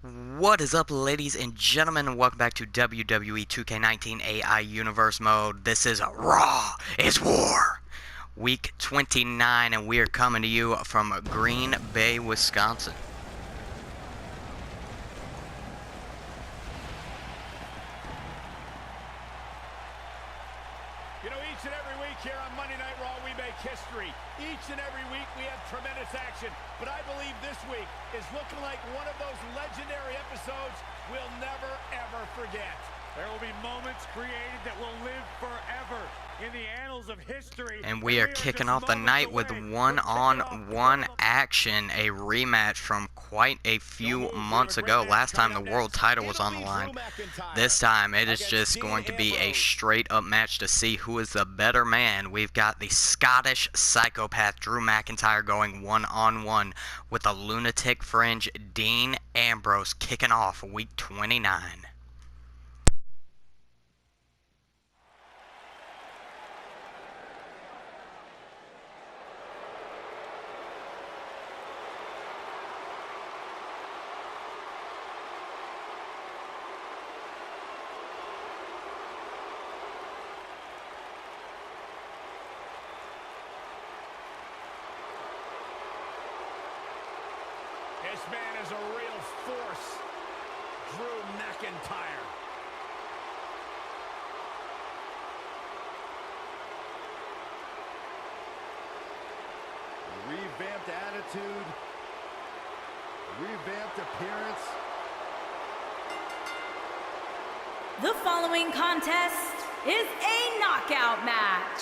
What is up, ladies and gentlemen, and welcome back to WWE 2K19 AI Universe Mode. This is Raw is War, Week 29, and we are coming to you from Green Bay, Wisconsin. You know, each and every week here on Monday Night Raw, we make history. Each and every week, we have tremendous action. But I believe this week is looking like one of those legendary episodes we'll never, ever forget. There will be moments created that will live forever in the annals of history. And we are kicking off the night with one-on-one action, a rematch from quite a few months ago. Last time the world title was on the line. This time it is just going to be a straight-up match to see who is the better man. We've got the Scottish psychopath Drew McIntyre going one-on-one with the lunatic fringe Dean Ambrose, kicking off Week 29. This man is a real force, Drew McIntyre. Revamped attitude, revamped appearance. The following contest is a knockout match.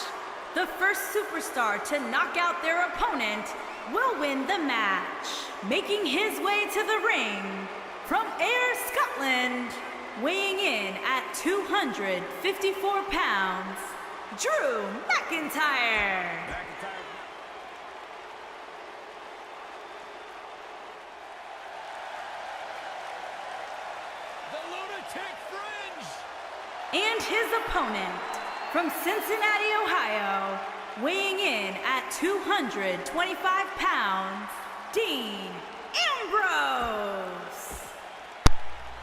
The first superstar to knock out their opponent will win the match. Making his way to the ring from Ayr, Scotland, weighing in at 254 pounds, Drew McIntyre. The lunatic fringe. And his opponent from Cincinnati, Ohio, weighing in at 225 pounds, Dean Ambrose.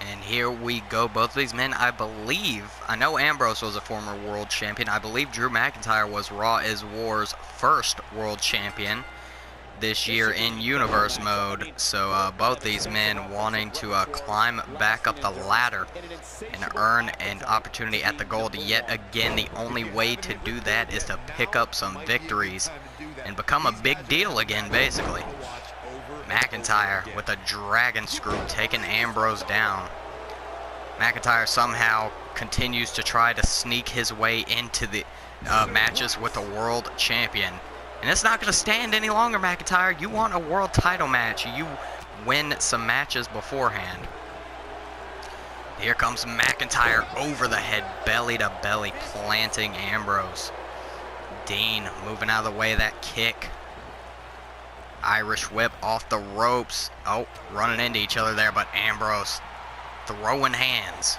And here we go. Both of these men, I know Ambrose was a former world champion. I believe Drew McIntyre was Raw is War's first world champion this year in Universe mode. So both these men wanting to climb back up the ladder and earn an opportunity at the gold. Yet again, the only way to do that is to pick up some victories and become a big deal again, basically. McIntyre with a dragon screw taking Ambrose down. McIntyre somehow continues to try to sneak his way into the matches with the world champion. And it's not going to stand any longer, McIntyre. You want a world title match. You win some matches beforehand. Here comes McIntyre over the head, belly to belly, planting Ambrose. Dean moving out of the way of that kick. Irish whip off the ropes. Oh, running into each other there, but Ambrose throwing hands.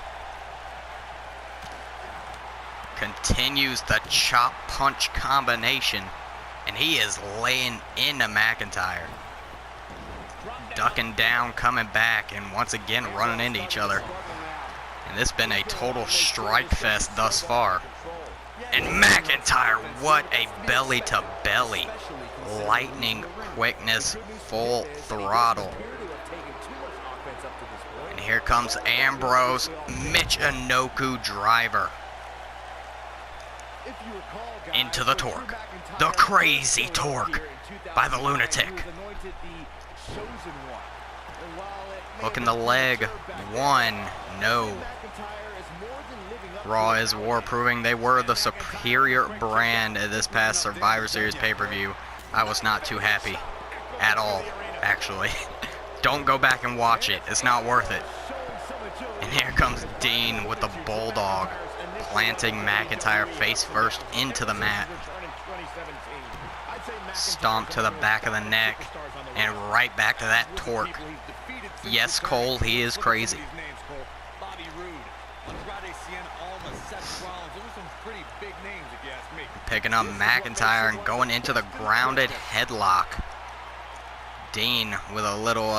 Continues the chop punch combination. And he is laying into McIntyre. Ducking down, coming back, and once again running into each other. And this has been a total strike fest thus far. And McIntyre, what a belly to belly. Lightning quickness, full throttle. And here comes Ambrose, Michinoku driver. Into the torque. The crazy torque by the lunatic. Hooking the leg. One. No. Raw is War proving they were the superior brand at this past Survivor Series pay-per-view. I was not too happy at all, actually. Don't go back and watch it. It's not worth it. And here comes Dean with the Bulldog, planting McIntyre face first into the mat. Stomp to the back of the neck, and right back to that torque. Yes, Cole, he is crazy. Picking up McIntyre and going into the grounded headlock. Dean with a little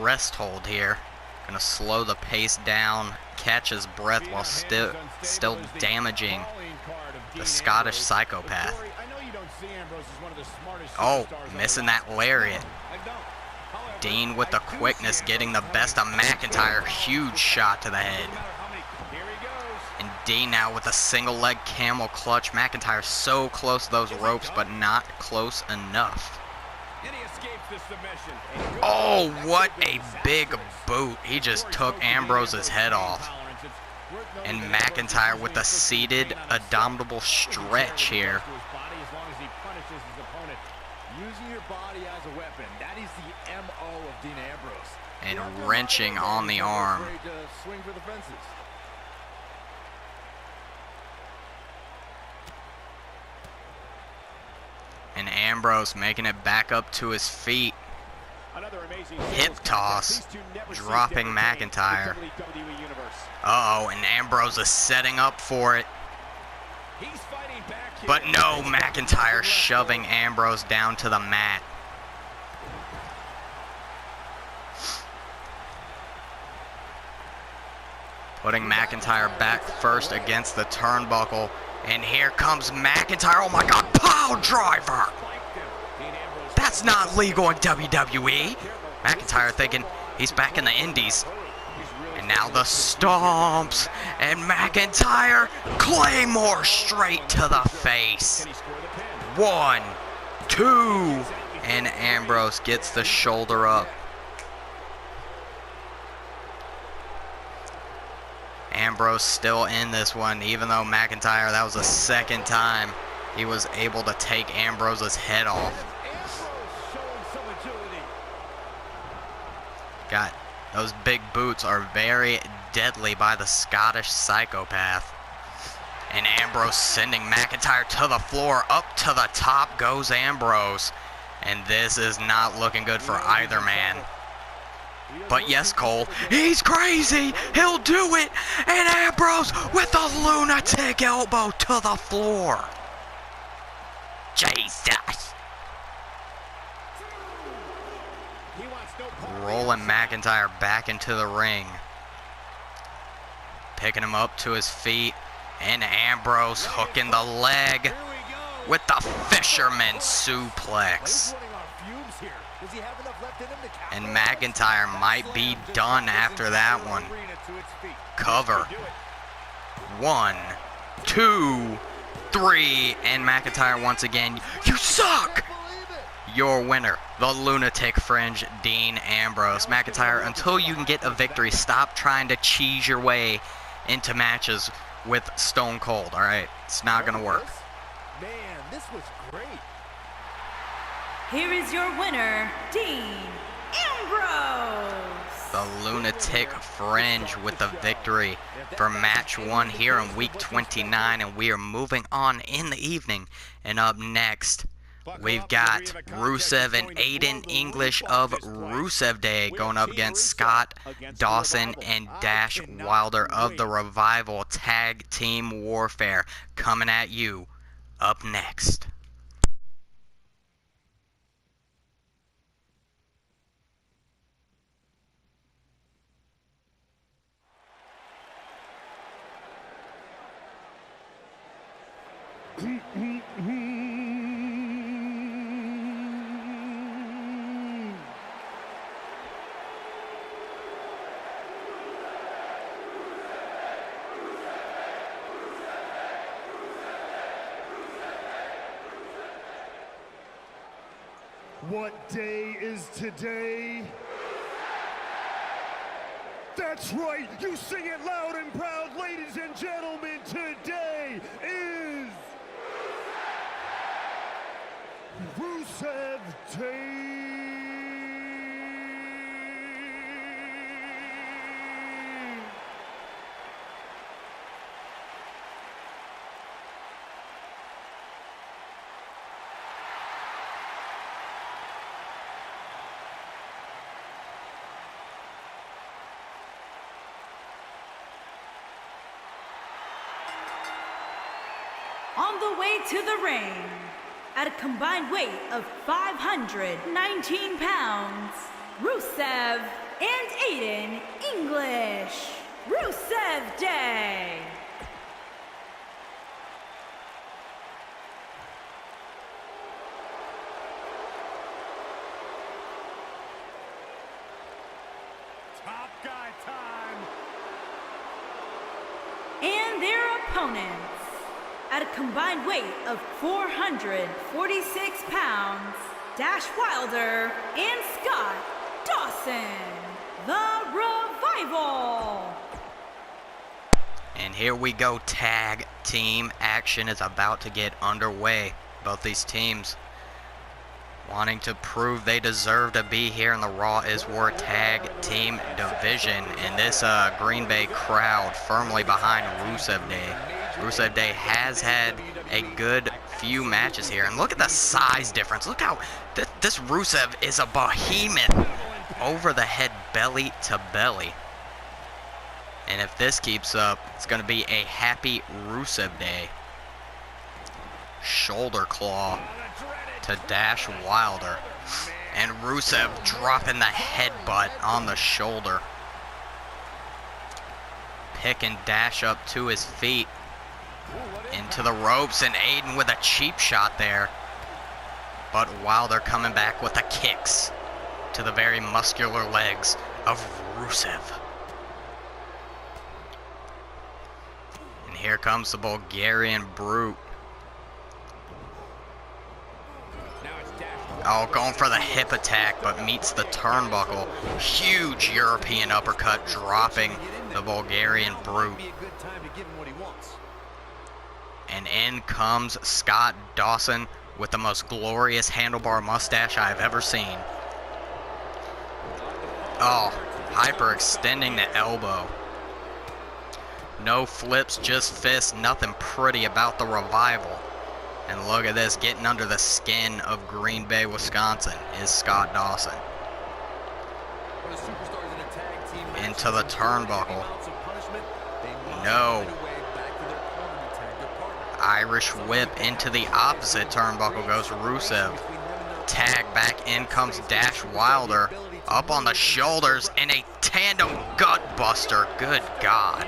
rest hold here. Gonna slow the pace down, catch his breath while still damaging the Scottish psychopath. Oh, missing that lariat. Dean with the quickness getting the best of McIntyre. Huge shot to the head. And Dean now with a single leg camel clutch. McIntyre so close to those ropes, but not close enough. Oh, what a big boot. He just took Ambrose's head off. And McIntyre with a seated, abominable stretch here. Using your body as a weapon. That is the MO of Dean Ambrose. And wrenching on the arm. Swing for the fences. And Ambrose making it back up to his feet. Hip toss, dropping McIntyre. Uh-oh, and Ambrose is setting up for it. But no, McIntyre shoving Ambrose down to the mat. Putting McIntyre back first against the turnbuckle. And here comes McIntyre. Oh my God, pile driver! That's not legal in WWE. McIntyre thinking he's back in the Indies. And now the stomps. And McIntyre, Claymore straight to the face. 1, 2. And Ambrose gets the shoulder up. Ambrose still in this one, even though McIntyre, that was the second time he was able to take Ambrose's head off. Got those big boots are very deadly by the Scottish psychopath. And Ambrose sending McIntyre to the floor. Up to the top goes Ambrose. And this is not looking good for either man. But yes, Cole, he's crazy. He'll do it. And Ambrose with a lunatic elbow to the floor. Jesus. Rolling McIntyre back into the ring. Picking him up to his feet. And Ambrose hooking the leg with the fisherman suplex. And McIntyre might be done after that one. Cover. 1, 2, 3. And McIntyre once again. You suck! Your winner, the lunatic fringe, Dean Ambrose. McIntyre, until you can get a victory, stop trying to cheese your way into matches with Stone Cold, alright? It's not going to work. Man, this was great. Here is your winner, Dean Ambrose. The lunatic fringe with the victory for match 1 here in week 29. And we are moving on in the evening. And up next, we've got Rusev and Aiden English of Rusev Day going up against Scott Dawson and Dash Wilder of the Revival Tag Team Warfare coming at you up next. What day is today? That's right, you sing it loud and proud, ladies and gentlemen. Today is Rusev Day. On the way to the ring, at a combined weight of 519 pounds, Rusev and Aiden English, Rusev Day. Top guy time. And their opponents, at a combined weight of 446 pounds, Dash Wilder and Scott Dawson, the Revival. And here we go, tag team action is about to get underway. Both these teams wanting to prove they deserve to be here in the Raw is War Tag Team Division. And this Green Bay crowd firmly behind Rusev Day. Rusev Day has had a good few matches here. And look at the size difference. Look how this Rusev is a behemoth. Over the head, belly to belly. And if this keeps up, it's going to be a happy Rusev Day. Shoulder claw to Dash Wilder. And Rusev dropping the headbutt on the shoulder. Picking Dash up to his feet. Into the ropes, and Aiden with a cheap shot there. But Wilder coming back with the kicks to the very muscular legs of Rusev. And here comes the Bulgarian Brute. Oh, going for the hip attack, but meets the turnbuckle. Huge European uppercut, dropping the Bulgarian Brute. And in comes Scott Dawson with the most glorious handlebar mustache I've ever seen. Oh, hyperextending the elbow. No flips, just fists, nothing pretty about the Revival. And look at this, getting under the skin of Green Bay, Wisconsin is Scott Dawson. Into the turnbuckle. No. Irish whip into the opposite turnbuckle goes Rusev. Tag back in comes Dash Wilder. Up on the shoulders and a tandem gut buster. Good God.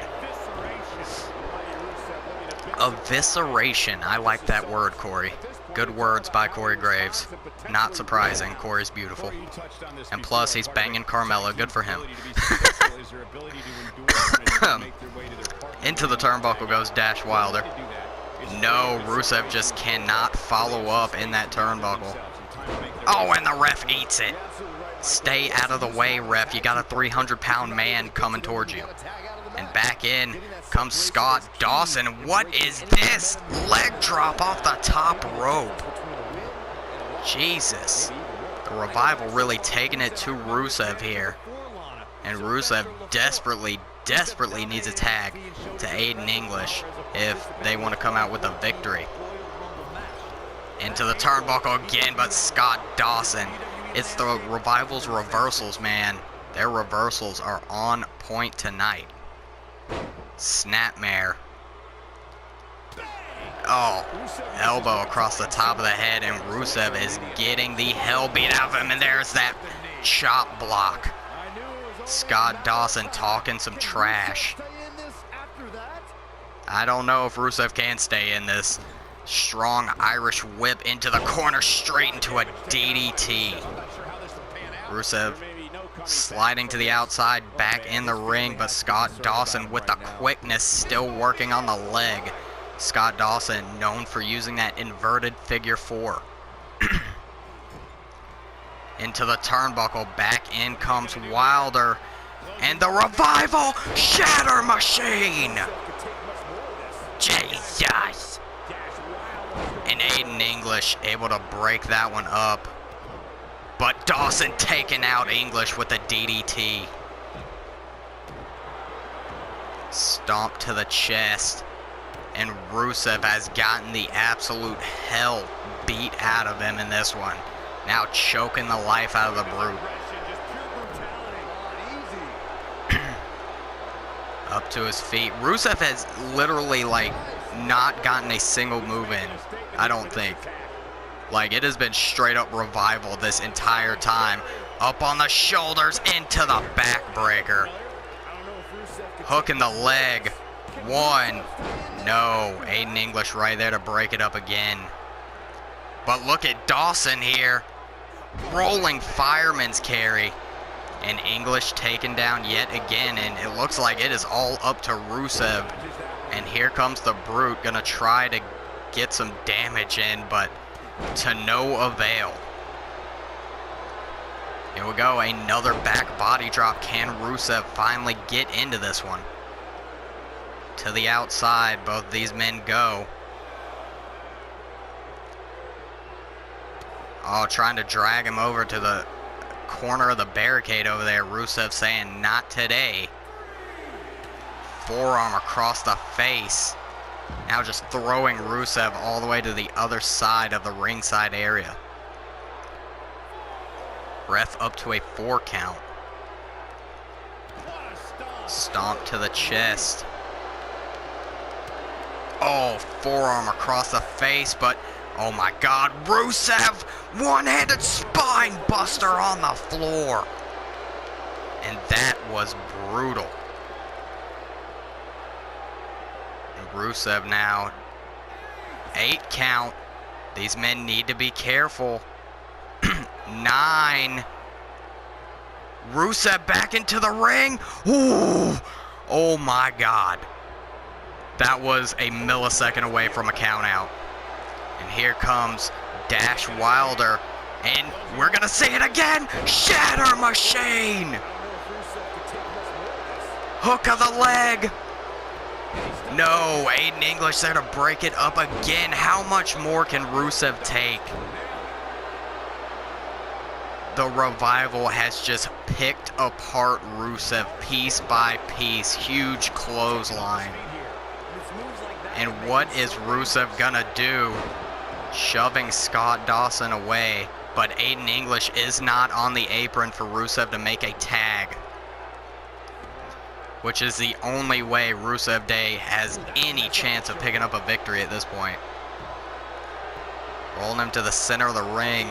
Evisceration. I like that word, Corey. Good words by Corey Graves. Not surprising. Corey's beautiful. And plus, he's banging Carmella. Good for him. Into the turnbuckle goes Dash Wilder. No, Rusev just cannot follow up in that turnbuckle. Oh, and the ref eats it. Stay out of the way, ref. You got a 300-pound man coming towards you. And back in comes Scott Dawson. What is this? Leg drop off the top rope. Jesus. The Revival really taking it to Rusev here. And Rusev desperately needs a tag to Aiden English if they want to come out with a victory. Into the turnbuckle again, but Scott Dawson. It's the Revival's reversals, man. Their reversals are on point tonight. Snapmare. Oh, elbow across the top of the head, and Rusev is getting the hell beat out of him, and there's that chop block. Scott Dawson talking some trash. I don't know if Rusev can stay in this. Strong Irish whip into the corner, straight into a DDT. Rusev sliding to the outside, back in the ring, but Scott Dawson with the quickness, still working on the leg. Scott Dawson known for using that inverted figure four. Into the turnbuckle, back in comes Wilder, and the Revival Shatter Machine. Jesus. And Aiden English able to break that one up. But Dawson taking out English with a DDT. Stomp to the chest. And Rusev has gotten the absolute hell beat out of him in this one. Now choking the life out of the Brute. Up to his feet. Rusev has literally, like, not gotten a single move in, I don't think. Like, it has been straight up Revival this entire time. Up on the shoulders, into the backbreaker. Hook in the leg. One. No. Aiden English right there to break it up again. But look at Dawson here. Rolling fireman's carry. And English taken down yet again. And it looks like it is all up to Rusev. And here comes the Brute. Gonna try to get some damage in, but to no avail. Here we go. Another back body drop. Can Rusev finally get into this one? To the outside. Both these men go. Oh, trying to drag him over to the corner of the barricade over there. Rusev saying, not today. Forearm across the face. Now just throwing Rusev all the way to the other side of the ringside area. Ref up to a 4 count. Stomp to the chest. Oh, forearm across the face, but oh my God, Rusev, one-handed spine buster on the floor. And that was brutal. And Rusev now, 8 count. These men need to be careful. 9. Rusev back into the ring. Ooh, oh my God. That was a millisecond away from a count out. And here comes Dash Wilder. And we're going to see it again. Shatter Machine. Hook of the leg. No, Aiden English there to break it up again. How much more can Rusev take? The Revival has just picked apart Rusev piece by piece. Huge clothesline. And what is Rusev gonna do? Shoving Scott Dawson away. But Aiden English is not on the apron for Rusev to make a tag. Which is the only way Rusev Day has any chance of picking up a victory at this point. Rolling him to the center of the ring.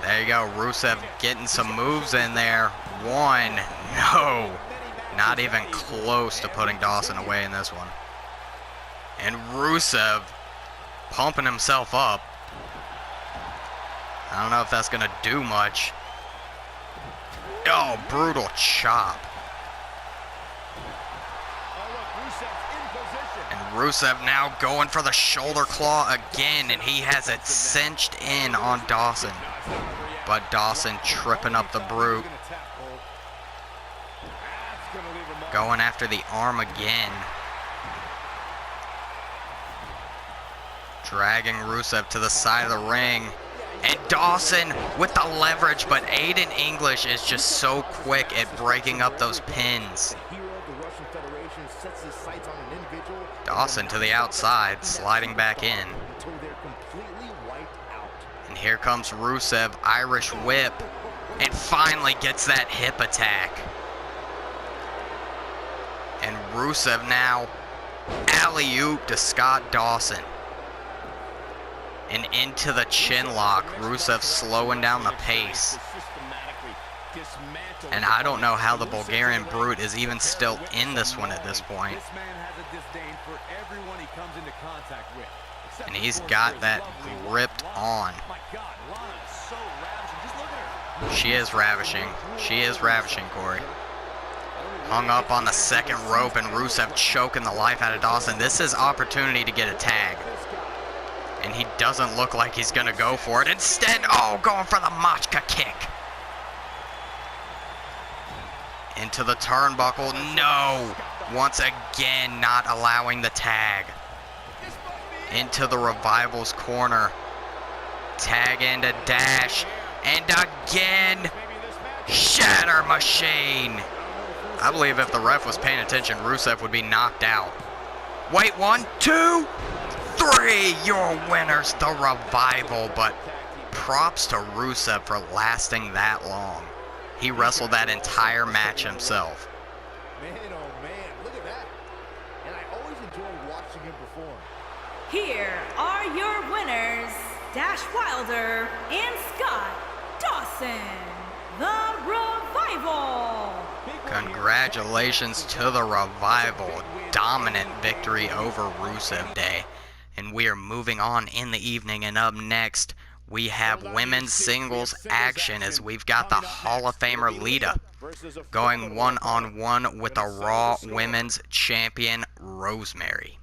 There you go, Rusev getting some moves in there. 1, no. Not even close to putting Dawson away in this one. And Rusev pumping himself up. I don't know if that's going to do much. Oh, brutal chop. And Rusev now going for the shoulder claw again, and he has it cinched in on Dawson. But Dawson tripping up the Brute. Going after the arm again. Dragging Rusev to the side of the ring. And Dawson with the leverage, but Aiden English is just so quick at breaking up those pins. Dawson to the outside, sliding back in. And here comes Rusev, Irish whip, and finally gets that hip attack. And Rusev now alley-oop to Scott Dawson. And into the chin lock. Rusev slowing down the pace. And I don't know how the Bulgarian Brute is even still in this one at this point. And he's got that gripped on. She is ravishing. She is ravishing, Corey. Hung up on the second rope, and Rusev choking the life out of Dawson. This is opportunity to get a tag. And he doesn't look like he's going to go for it. Instead, oh, going for the Machka kick. Into the turnbuckle. No. Once again, not allowing the tag. Into the Revival's corner. Tag into Dash. And again, Shatter Machine. I believe if the ref was paying attention, Rusev would be knocked out. Wait, 1, 2, 3. Your winners, the Revival. But props to Rusev for lasting that long. He wrestled that entire match himself. Man, oh man, look at that. And I always enjoy watching him perform. Here are your winners, Dash Wilder and Scott Dawson, the Revival. Congratulations to the Revival. Dominant victory over Rusev Day. And we are moving on in the evening, and up next we have women's singles action as we've got the Hall of Famer Lita going one-on-one with the Raw Women's Champion Rosemary.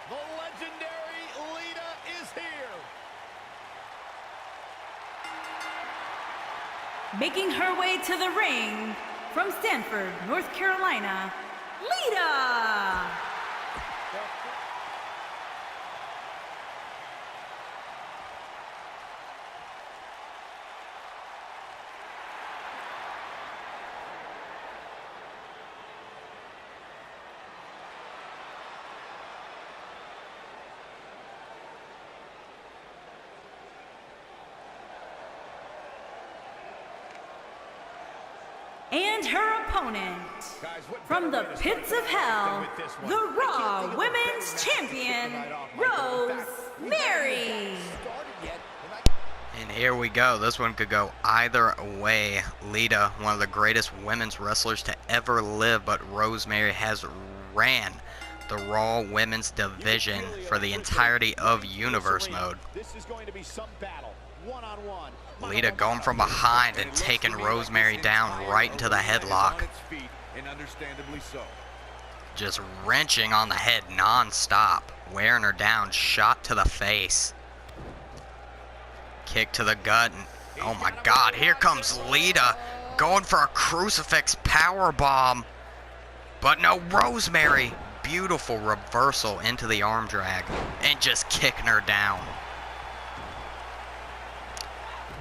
The legendary Lita is here. Making her way to the ring from Stanford, North Carolina, Lita! And her opponent, from the pits of hell, the Raw Women's Champion, Rosemary. And here we go. This one could go either way. Lita, one of the greatest women's wrestlers to ever live, but Rosemary has ran the Raw Women's division for the entirety of Universe Mode. This is going to be some battle. One-on-one. Lita going from behind and taking Rosemary down right into the headlock. Just wrenching on the head non-stop, wearing her down, shot to the face. Kick to the gut, and oh my God, here comes Lita going for a crucifix power bomb. But no, Rosemary, beautiful reversal into the arm drag and just kicking her down.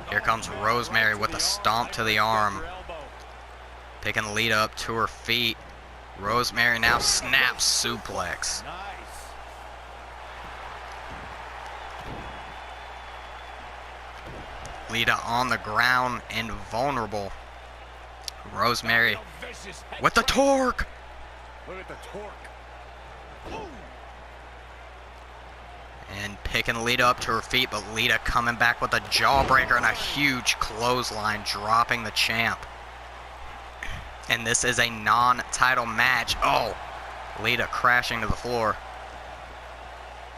Here comes Rosemary with a stomp to the arm. Picking Lita up to her feet. Rosemary now snaps suplex. Lita on the ground and vulnerable. Rosemary with the torque. Look at the torque. And picking Lita up to her feet, but Lita coming back with a jawbreaker and a huge clothesline, dropping the champ. And this is a non-title match. Oh, Lita crashing to the floor.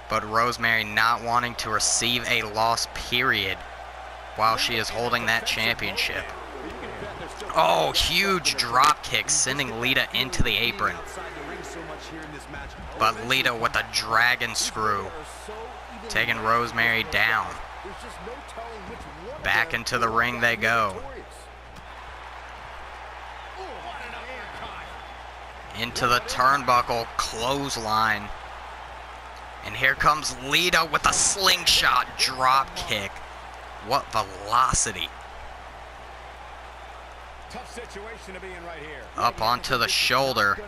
But Rosemary not wanting to receive a loss, period, while she is holding that championship. Oh, huge drop kick, sending Lita into the apron. But Lita with a dragon screw, taking Rosemary down. Back into the ring they go. Into the turnbuckle, clothesline. And here comes Lita with a slingshot drop kick. What velocity. Tough situation to be in right here. Up onto the shoulder.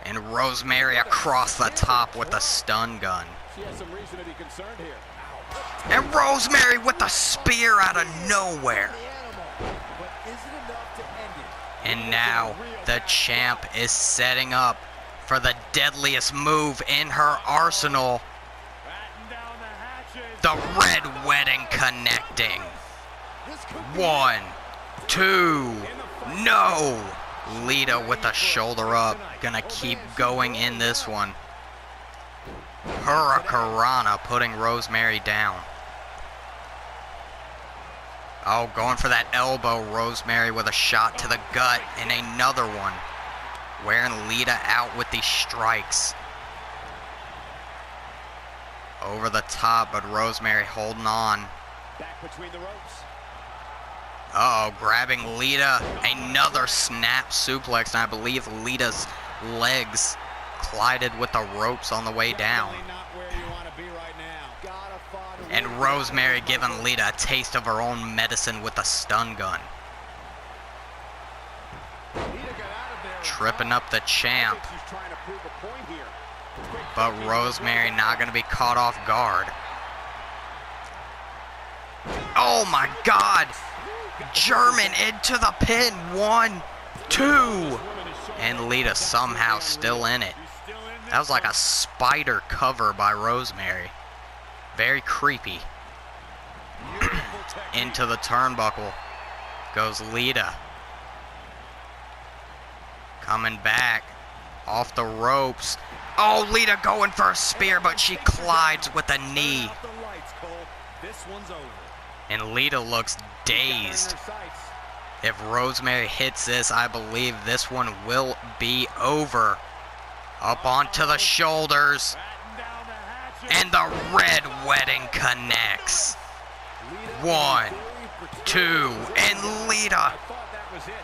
And Rosemary across the top with a stun gun. She has some reason to be concerned here. And Rosemary with a spear out of nowhere. And now the champ is setting up for the deadliest move in her arsenal. The Red Wedding connecting. 1, 2, no. Lita with a shoulder up. Gonna keep going in this one. Hurricanrana putting Rosemary down. Oh, going for that elbow. Rosemary with a shot to the gut and another one. Wearing Lita out with these strikes. Over the top, but Rosemary holding on. Back between the ropes. Uh-oh, grabbing Lita. Another snap suplex, and I believe Lita's legs collided with the ropes on the way down. Not where you want to be right now. And Rosemary giving Lita a taste of her own medicine with a stun gun. Tripping up the champ. But Rosemary not going to be caught off guard. Oh my God! German into the pin. 1, 2. And Lita somehow still in it. That was like a spider cover by Rosemary. Very creepy. Into the turnbuckle goes Lita. Coming back. Off the ropes. Oh, Lita going for a spear, but she collides with a knee. And Lita looks dazed. If Rosemary hits this, I believe this one will be over. Up onto the shoulders. And the red wedding connects. 1, 2, and Lita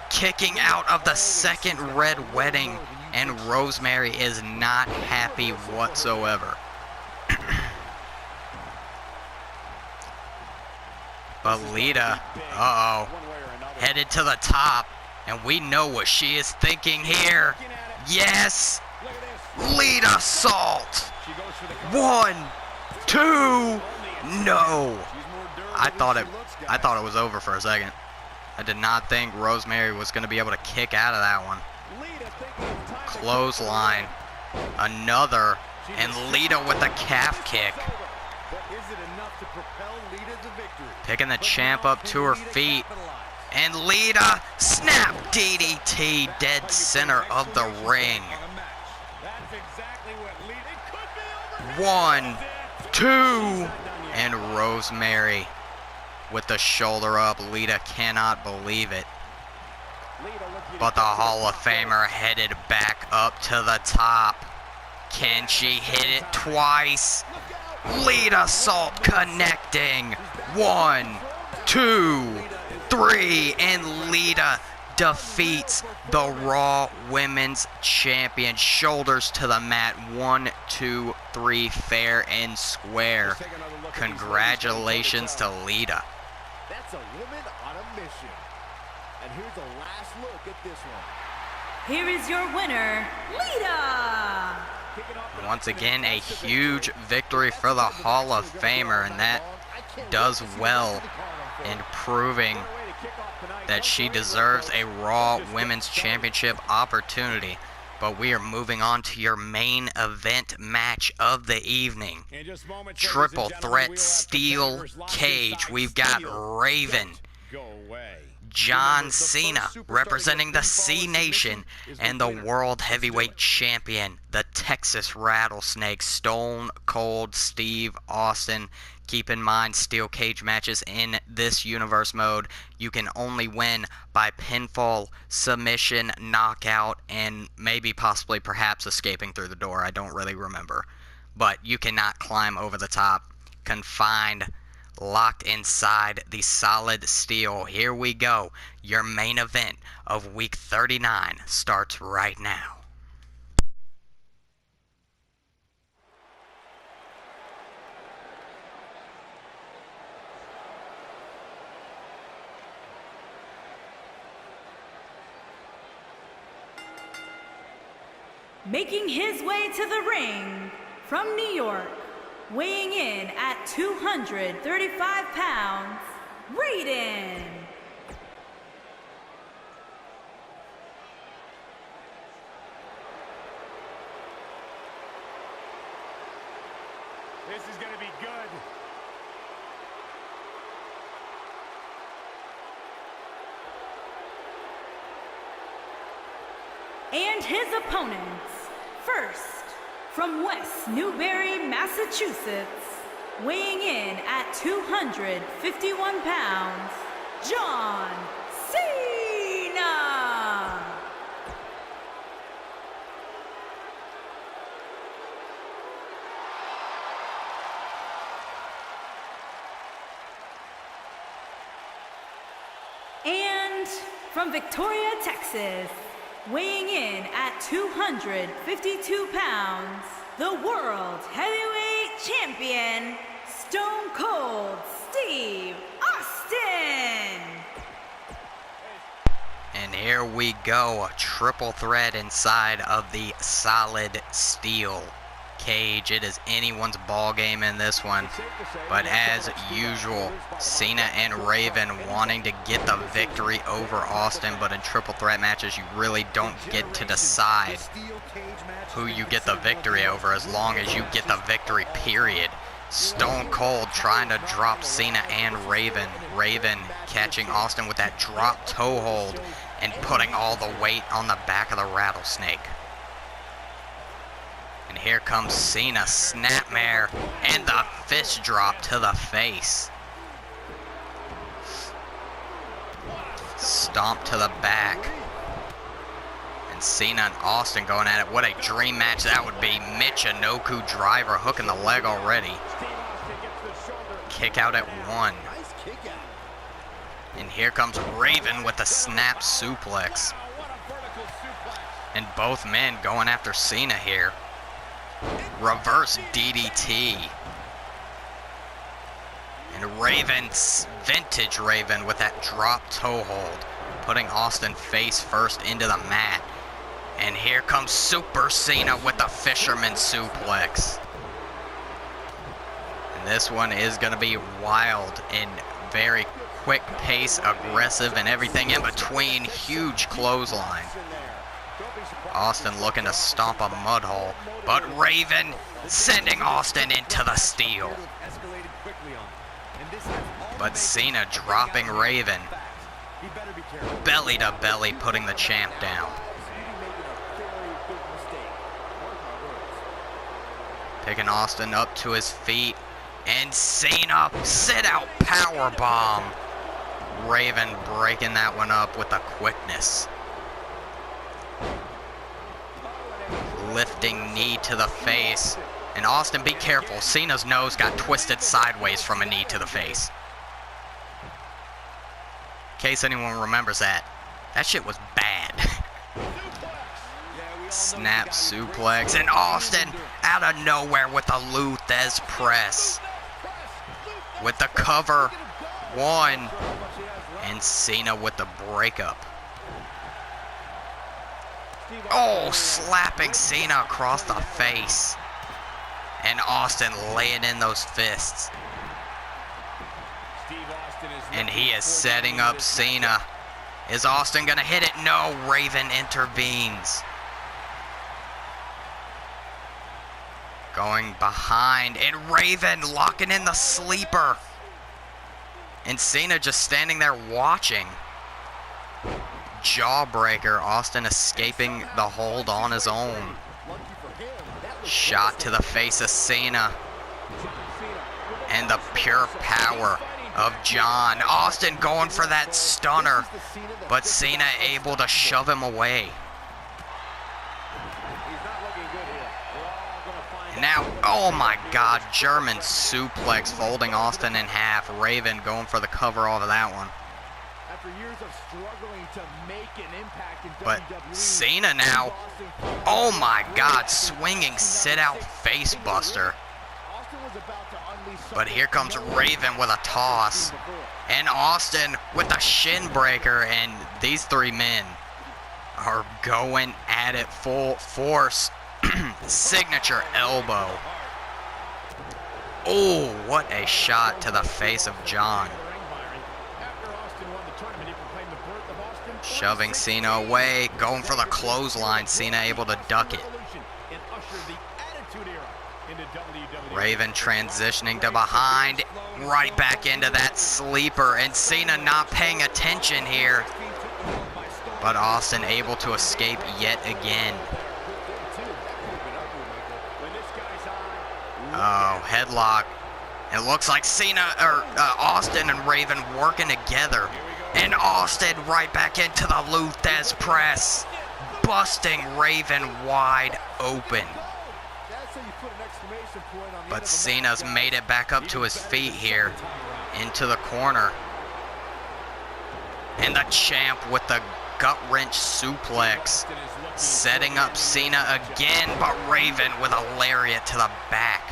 kicking out of the second red wedding. And Rosemary is not happy whatsoever. But Lita, headed to the top. And we know what she is thinking here. Yes! Lita Salt! 1, 2, no! I thought it was over for a second. I did not think Rosemary was going to be able to kick out of that one. Clothesline. Another. And Lita with a calf kick. Picking the champ up to her feet. And Lita, snap DDT, dead center of the ring. 1, 2, and Rosemary with the shoulder up. Lita cannot believe it. But the Hall of Famer headed back up to the top. Can she hit it twice? Lita Salt connecting. 1, 2, 3, and Lita defeats the Raw Women's Champion. Shoulders to the mat. 1, 2, 3, fair and square. Congratulations to Lita. That's a woman on a mission. And here's a last look at this one. Here is your winner, Lita! Once again, a huge victory for the Hall of Famer, and that does well in proving that she deserves a Raw Women's Championship opportunity. But we are moving on to your main event match of the evening. Triple threat steel cage. We've got Raven, John Cena representing the C Nation, and the World Heavyweight Champion, the Texas Rattlesnake, Stone Cold Steve Austin. Keep in mind, steel cage matches in this universe mode, you can only win by pinfall, submission, knockout, and maybe possibly perhaps escaping through the door. I don't really remember. But you cannot climb over the top. Confined, locked inside the solid steel. Here we go. Your main event of week 39 starts right now. Making his way to the ring from New York, weighing in at 235 pounds, Raiden. This is going to be good. And his opponents, first, from West Newbury, Massachusetts, weighing in at 251 pounds, John Cena! And from Victoria, Texas, weighing in at 252 pounds, the World Heavyweight Champion, we go. A triple threat inside of the solid steel cage. It is anyone's ball game in this one. But as usual, Cena and Raven wanting to get the victory over Austin. But in triple threat matches, you really don't get to decide who you get the victory over as long as you get the victory, period. Stone Cold trying to drop Cena and Raven. Raven catching Austin with that drop toe hold and putting all the weight on the back of the rattlesnake. And here comes Cena, snapmare, and the fist drop to the face. Stomp to the back. And Cena and Austin going at it. What a dream match that would be. Michinoku driver hooking the leg already. Kick out at 1. And here comes Raven with a snap suplex. And both men going after Cena here. Reverse DDT. And Raven's vintage Raven with that drop toe hold, putting Austin face first into the mat. And here comes Super Cena with the fisherman suplex. And this one is going to be wild and very quick pace, aggressive, and everything in between. Huge clothesline. Austin looking to stomp a mud hole, but Raven sending Austin into the steel. But Cena dropping Raven. Belly to belly, putting the champ down. Picking Austin up to his feet. And Cena, sit out powerbomb. Raven breaking that one up with a quickness. Lifting knee to the face. And Austin, be careful. Cena's nose got twisted sideways from a knee to the face. In case anyone remembers that. That shit was bad. Snap suplex. And Austin out of nowhere with a Luthez press. With the cover. 1. And Cena with the breakup. Oh, slapping Cena across the face. And Austin laying in those fists. And he is setting up Cena. Is Austin going to hit it? No, Raven intervenes. Going behind, and Raven locking in the sleeper. And Cena just standing there watching. Jawbreaker, Austin escaping the hold on his own. Shot to the face of Cena. And the pure power of John. Austin going for that stunner, but Cena able to shove him away. And now, oh my God, German suplex folding Austin in half. Raven going for the cover off of that one. But Cena now, oh my God, swinging sit out face buster. But here comes Raven with a toss. And Austin with a shin breaker. And these three men are going at it full force. Signature elbow. Oh, what a shot to the face of John. Shoving Cena away. Going for the clothesline. Cena able to duck it. Raven transitioning to behind, right back into that sleeper, and Cena not paying attention here. But Austin able to escape yet again. Oh, headlock. It looks like Austin and Raven working together. And Austin right back into the Luthez press, busting Raven wide open. But Cena's made it back up to his feet here, into the corner. And the champ with the gut wrench suplex, setting up Cena again, but Raven with a lariat to the back.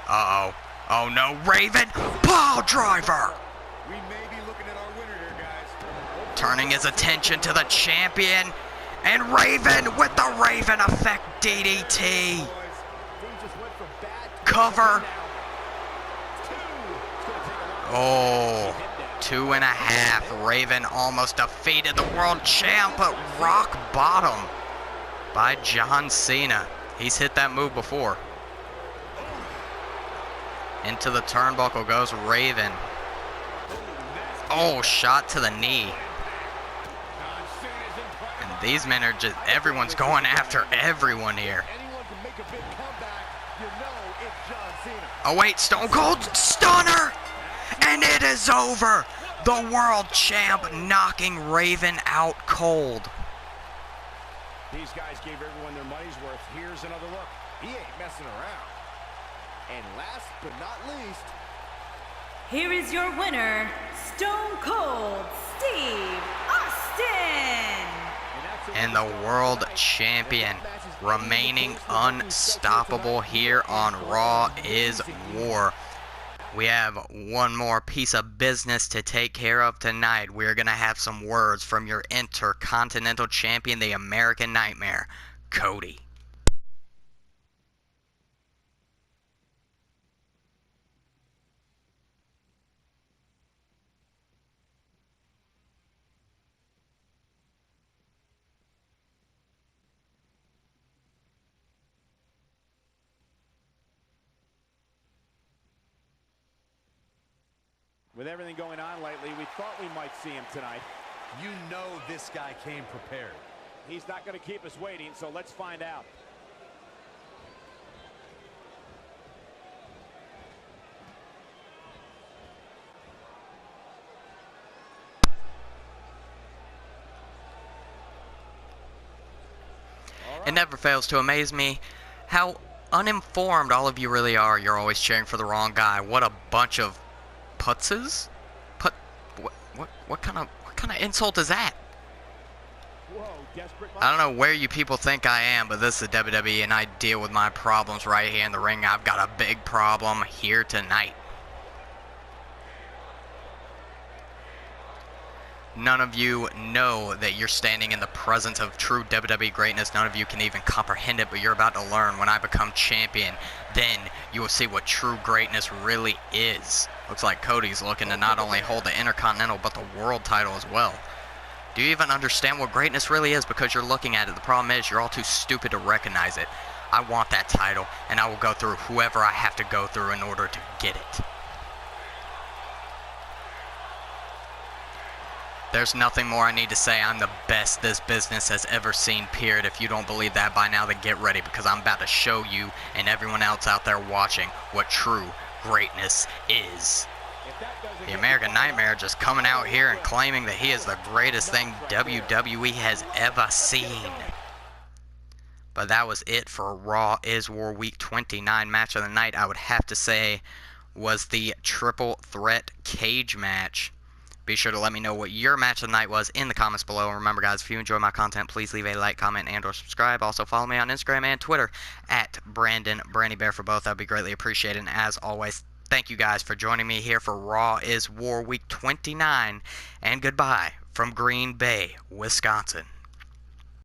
Uh-oh. Oh no, Raven, pile driver! turning his attention to the champion. And Raven with the Raven effect DDT. Cover. Oh, 2.5. Raven almost defeated the world champ, but rock bottom by John Cena. He's hit that move before. Into the turnbuckle goes Raven. Oh, shot to the knee. And these men are just, everyone's going after everyone here. Oh wait, Stone Cold Stunner! And it is over! The world champ knocking Raven out cold. These guys gave everyone their money's worth. Here's another look. He ain't messing around. And last but not least, here is your winner, Stone Cold Steve Austin. And the world champion remaining unstoppable here on Raw is War. We have one more piece of business to take care of tonight. We're going to have some words from your Intercontinental Champion, the American Nightmare, Cody. With everything going on lately, we thought we might see him tonight. you know this guy came prepared. He's not going to keep us waiting, so let's find out. It never fails to amaze me how uninformed all of you really are. You're always cheering for the wrong guy. What a bunch of putzes? What kind of insult is that? Whoa, desperate. I don't know where you people think I am, but this is WWE and I deal with my problems right here in the ring. I've got a big problem here tonight. None of you know that you're standing in the presence of true WWE greatness. None of you can even comprehend it, but you're about to learn. When I become champion, then you will see what true greatness really is. Looks like Cody's looking to not only hold the Intercontinental, but the World title as well. Do you even understand what greatness really is? Because you're looking at it. The problem is you're all too stupid to recognize it. I want that title, and I will go through whoever I have to go through in order to get it. There's nothing more I need to say. I'm the best this business has ever seen, period. If you don't believe that by now, then get ready, because I'm about to show you and everyone else out there watching what true greatness is. The American Nightmare just coming out here and claiming that he is the greatest thing WWE has ever seen. But that was it for Raw is War Week 29 match of the night. I would have to say was the Triple Threat Cage match. Be sure to let me know what your match of the night was in the comments below. And remember, guys, if you enjoy my content, please leave a like, comment, and or subscribe. Also, follow me on Instagram and Twitter at BrandonBrandyBear for both. That would be greatly appreciated. And as always, thank you guys for joining me here for Raw is War Week 29. And goodbye from Green Bay, Wisconsin.